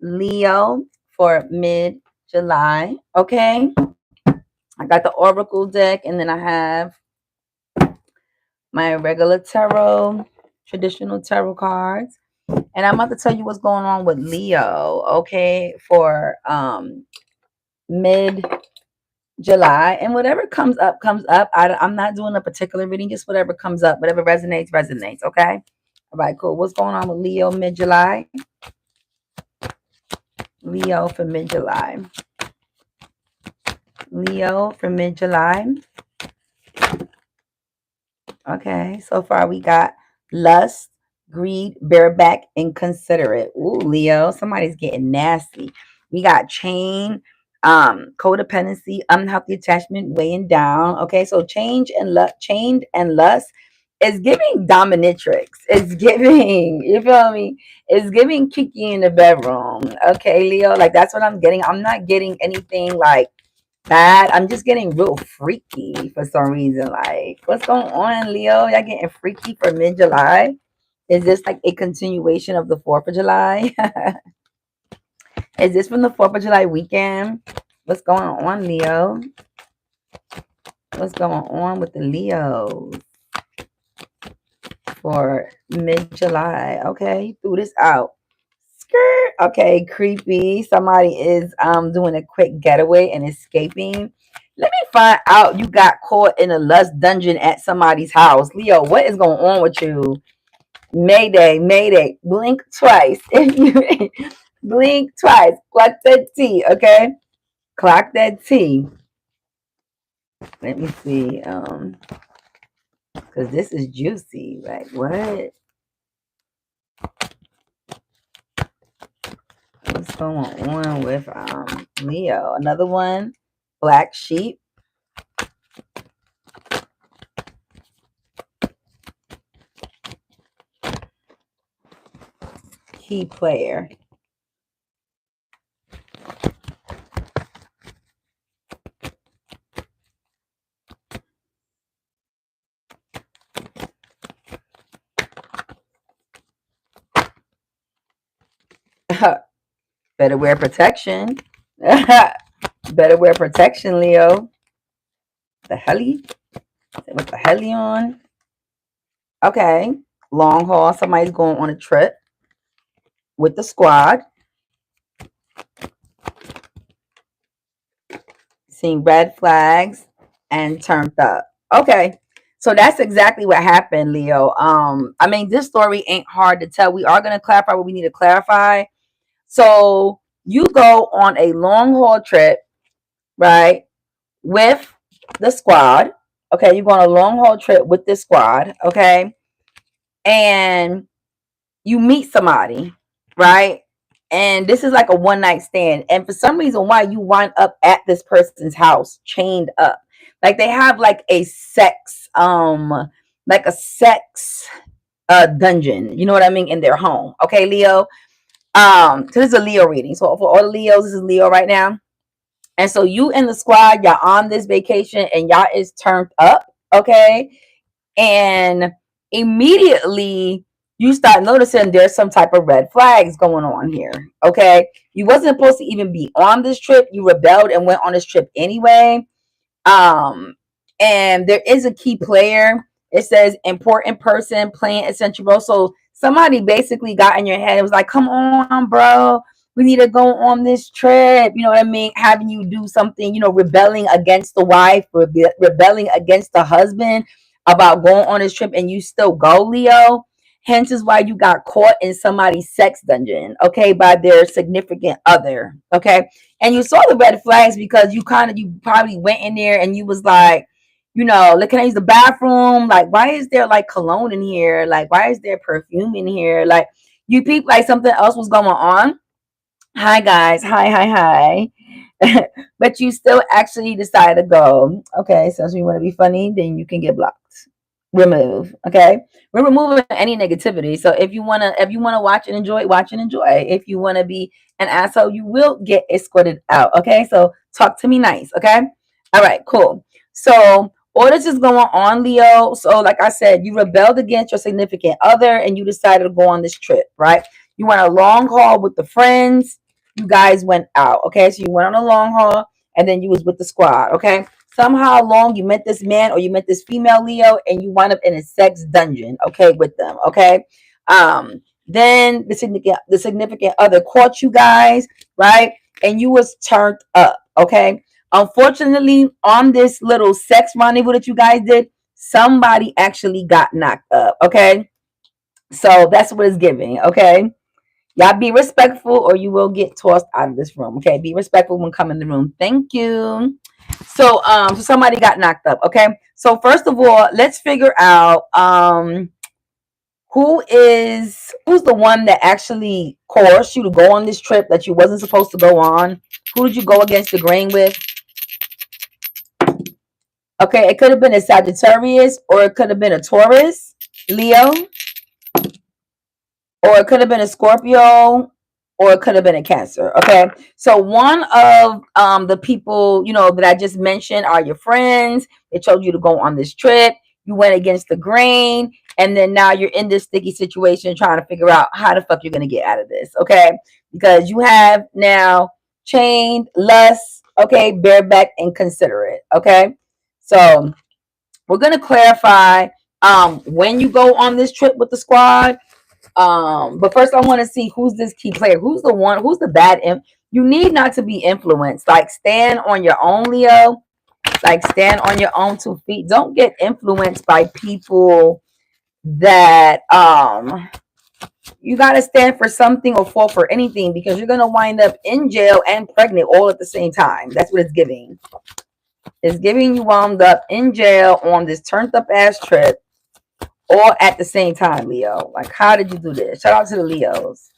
Leo for mid-July. Okay. I got the Oracle deck, and then I have my regular tarot, traditional tarot cards. And I'm about to tell you what's going on with Leo, okay, for mid July. And whatever comes up, comes up. I'm not doing a particular reading, just whatever comes up, whatever resonates, resonates, okay? All right, cool. What's going on with Leo mid July? Leo for mid July. Leo for mid July. Okay, so far we got lust, greed, bareback, inconsiderate. Ooh, Leo, somebody's getting nasty. We got chain, codependency, unhealthy attachment, weighing down. Okay, so chained and lust is giving dominatrix. It's giving, you feel me? It's giving Kiki in the bedroom. Okay, Leo, like that's what I'm getting. I'm not getting anything like bad. I'm just getting real freaky for some reason. Like, what's going on, Leo? Y'all getting freaky for mid July? Is this like a continuation of the 4th of July? Is this from the 4th of July weekend? What's going on, Leo? What's going on with the Leos for mid July? Okay, threw this out. Skirt. Okay, creepy. Somebody is doing a quick getaway and escaping. Let me find out you got caught in a lust dungeon at somebody's house. Leo, what is going on with you? Mayday, mayday. Blink twice. If you blink twice. Clock that T, okay? Clock that T. Let me see. Because this is juicy. Like what? What's going on with Leo? Another one. Black sheep. Key player. Better wear protection. Better wear protection, Leo. The heli? With the heli on? Okay. Long haul. Somebody's going on a trip with the squad. Seeing red flags and turned up. Okay. So that's exactly what happened, Leo. I mean, this story ain't hard to tell. We are gonna clarify what we need to clarify. So you go on a long haul trip, right? With the squad. Okay, you go on a long haul trip with this squad, okay? And you meet somebody, right? And this is like a one night stand. And for some reason why you wind up at this person's house chained up. Like they have like a sex dungeon, you know what I mean, in their home. Okay, Leo. So this is a Leo reading. So for all the Leos, this is Leo right now. And so you and the squad, y'all on this vacation and y'all is turned up, okay? And immediately you start noticing there's some type of red flags going on here, okay? You wasn't supposed to even be on this trip. You rebelled and went on this trip anyway. Um, and there is a key player. It says important person playing essential role. So somebody basically got in your head. It was like, come on, bro. We need to go on this trip. You know what I mean? Having you do something, rebelling against the wife, rebelling against the husband about going on this trip, and you still go, Leo. Hence is why you got caught in somebody's sex dungeon, okay, by their significant other, okay? And you saw the red flags because you probably went in there and you was like, like, can I use the bathroom? Like, why is there like cologne in here? Like, why is there perfume in here? Like, you peep like something else was going on. Hi guys, hi. But you still actually decide to go. Okay, so if you want to be funny, then you can get blocked. Remove. Okay, we're removing any negativity. So if you wanna watch and enjoy, watch and enjoy. If you wanna be an asshole, you will get escorted out. Okay, so talk to me nice. Okay, all right, cool. So all this is going on, Leo. So like I said, you rebelled against your significant other, and you decided to go on this trip. Right? You went a long haul with the friends. you guys went out. Okay, so you went on a long haul, and then you was with the squad. Okay, somehow along you met this man or you met this female, Leo, and you wind up in a sex dungeon. Okay, with them. Okay, then the significant other caught you guys, right? And you was turned up. Okay, unfortunately, on this little sex rendezvous that you guys did, somebody actually got knocked up. Okay, so that's what it's giving. Okay, y'all be respectful or you will get tossed out of this room. Okay, be respectful when coming in the room. Thank you. So somebody got knocked up. Okay, so first of all, let's figure out who's the one that actually coerced you to go on this trip that you wasn't supposed to go on. Who did you go against the grain with? Okay, it could have been a Sagittarius or it could have been a Taurus, Leo, or it could have been a Scorpio, or it could have been a Cancer. Okay, so one of the people that I just mentioned are your friends. They told you to go on this trip. You went against the grain, and then now you're in this sticky situation trying to figure out how the fuck you're gonna get out of this. Okay, because you have now chained, lust, okay, bareback, and considerate. Okay, so we're gonna clarify when you go on this trip with the squad. But first I want to see who's this key player. Who's the bad you need not to be influenced. Like, stand on your own, Leo. Like, stand on your own 2 feet. Don't get influenced by people that you got to stand for something or fall for anything, because you're going to wind up in jail and pregnant all at the same time. That's what it's giving. It's giving you wound up in jail on this turned up ass trip all at the same time, Leo. Like, how did you do this? Shout out to the Leos.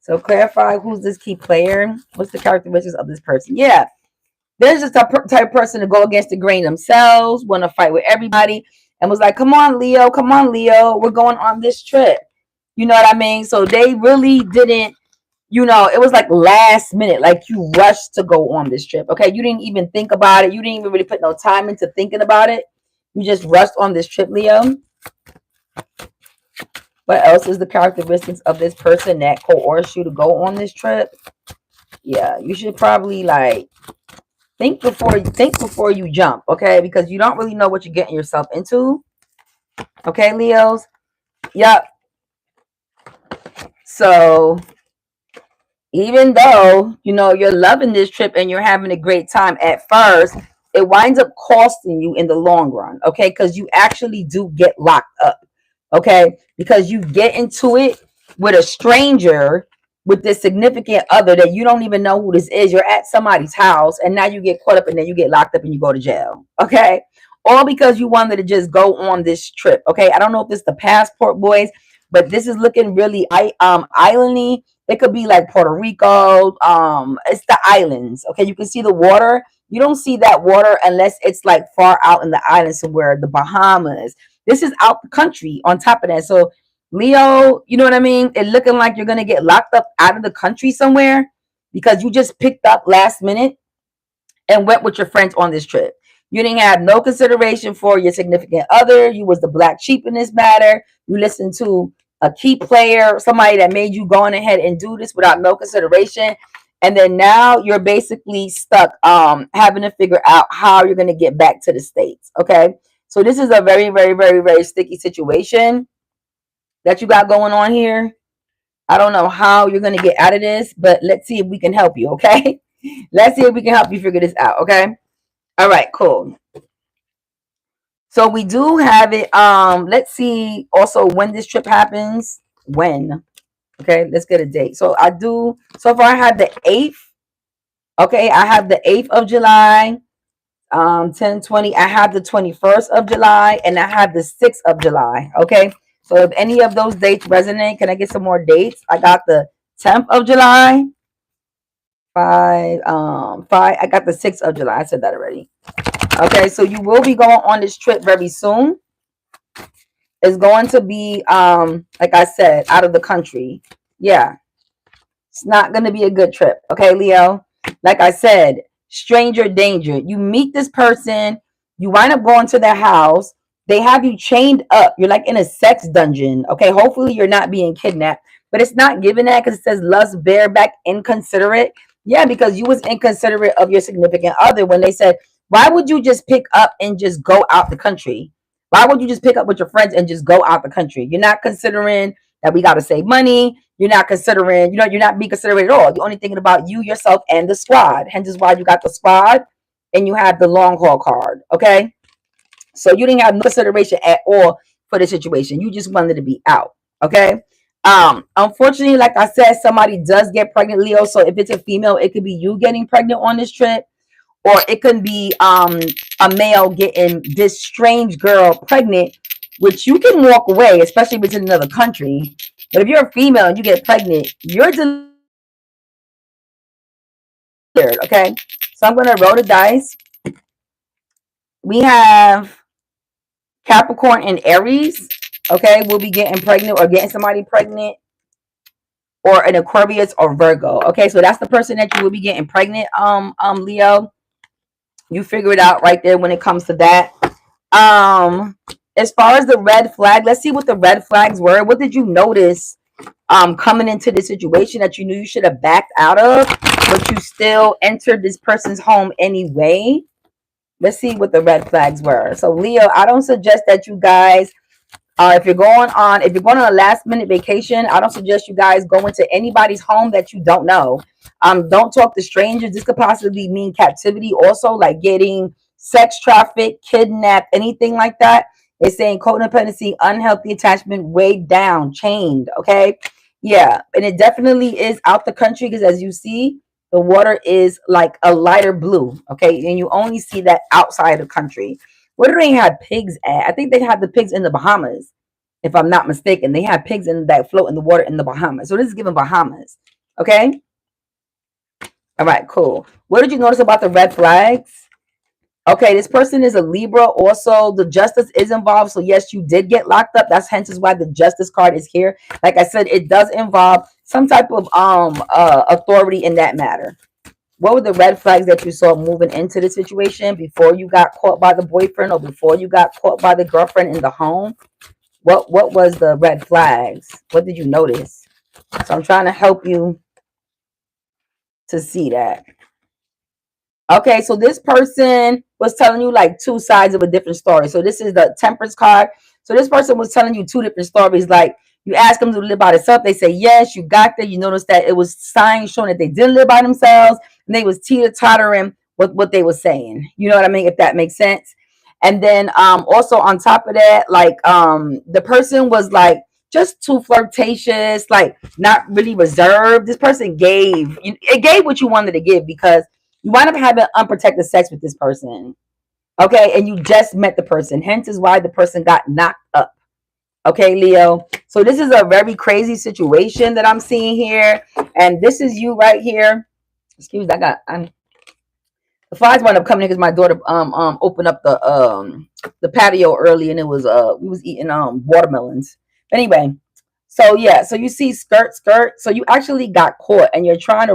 So clarify who's this key player. What's the characteristics of this person? Yeah, there's just a type of person to go against the grain themselves, want to fight with everybody, and was like, come on, Leo, we're going on this trip. You know what I mean? So they really didn't, it was like last minute, like you rushed to go on this trip. Okay, you didn't even think about it. You didn't even really put no time into thinking about it. You just rushed on this trip, Leo. What else is the characteristics of this person that coerced you to go on this trip? Yeah, you should probably like think before you jump, okay? Because you don't really know what you're getting yourself into. Okay, Leos? Yep. So even though you're loving this trip and you're having a great time at first, it winds up costing you in the long run, okay? Because you actually do get locked up. Okay, because you get into it with a stranger, with this significant other that you don't even know who this is. You're at somebody's house and now you get caught up and then you get locked up and you go to jail. Okay, all because you wanted to just go on this trip. Okay, I don't know if this is the passport boys, but this is looking really islandy. It could be like Puerto Rico. It's the islands. Okay, you can see the water. You don't see that water unless it's like far out in the islands somewhere, the Bahamas. This is out the country on top of that. So, Leo, you know what I mean? It looking like you're going to get locked up out of the country somewhere because you just picked up last minute and went with your friends on this trip. You didn't have no consideration for your significant other. You was the black sheep in this matter. You listened to a key player, somebody that made you go on ahead and do this without no consideration. And then now you're basically stuck having to figure out how you're going to get back to the States. Okay. So this is a very, very, very, very sticky situation that you got going on here. I don't know how you're going to get out of this, but let's see if we can help you, okay? Let's see if we can help you figure this out, okay? All right, cool. So we do have it. Let's see also when this trip happens. When? Okay, let's get a date. So far I have the 8th. Okay, I have the 8th of July. 10/20. I have the 21st of July and I have the 6th of July. Okay, so if any of those dates resonate, can I get some more dates? I got the 10th of July. Five. I got the 6th of July. I said that already. Okay, so you will be going on this trip very soon. It's going to be like I said, out of the country. Yeah, it's not going to be a good trip. Okay, Leo. Like I said, stranger danger. You meet this person, you wind up going to their house, they have you chained up. You're like in a sex dungeon. Okay, hopefully you're not being kidnapped, but it's not given that because it says lust, bareback, inconsiderate. Yeah, because you was inconsiderate of your significant other when they said, why would you just pick up and just go out the country? Why would you just pick up with your friends and just go out the country? You're not considering that we got to save money. You're not considering, you're not being considerate at all. You're only thinking about you, yourself, and the squad. Hence is why you got the squad and you have the long haul card. Okay. So you didn't have no consideration at all for the situation. You just wanted to be out. Okay. Unfortunately, like I said, somebody does get pregnant, Leo. So if it's a female, it could be you getting pregnant on this trip, or it could be a male getting this strange girl pregnant, which you can walk away, especially if it's in another country. But if you're a female and you get pregnant, you're delivered. Okay. So I'm gonna roll the dice. We have Capricorn and Aries. Okay, we'll be getting pregnant or getting somebody pregnant, or an Aquarius or Virgo. Okay, so that's the person that you will be getting pregnant. Leo, you figure it out right there when it comes to that. As far as the red flag, let's see what the red flags were. What did you notice coming into the situation that you knew you should have backed out of, but you still entered this person's home anyway? Let's see what the red flags were. So Leo, I don't suggest that you guys, if you're going on a last minute vacation, I don't suggest you guys go into anybody's home that you don't know. Don't talk to strangers. This could possibly mean captivity, also like getting sex trafficked, kidnapped, anything like that. They're saying codependency, unhealthy attachment, weighed down, chained. Okay, yeah, and it definitely is out the country because as you see, the water is like a lighter blue. Okay, and you only see that outside the country. Where do they have pigs at? I think they have the pigs in the Bahamas, if I'm not mistaken. They have pigs in that float in the water in the Bahamas. So this is given Bahamas. Okay. All right, cool. What did you notice about the red flags? Okay, this person is a Libra. Also, the justice is involved. So yes, you did get locked up. That's hence is why the justice card is here. Like I said, it does involve some type of authority in that matter. What were the red flags that you saw moving into the situation before you got caught by the boyfriend or before you got caught by the girlfriend in the home? What was the red flags? What did you notice? So I'm trying to help you to see that. Okay, so this person was telling you like two sides of a different story. So this is the Temperance card. So this person was telling you two different stories. Like you ask them to live by themselves, they say yes. You got there, you notice that it was signs showing that they didn't live by themselves, and they was teeter-tottering with what they were saying. You know what I mean? If that makes sense. And then also on top of that, like the person was like just too flirtatious, like not really reserved. This person gave what you wanted to give because you wind up having unprotected sex with this person. Okay, and you just met the person. Hence is why the person got knocked up. Okay, Leo. So this is a very crazy situation that I'm seeing here. And this is you right here. Excuse me, I'm the flies wound up coming in because my daughter opened up the patio early and it was we was eating watermelons. Anyway, so yeah, so you see skirt. So you actually got caught and you're trying to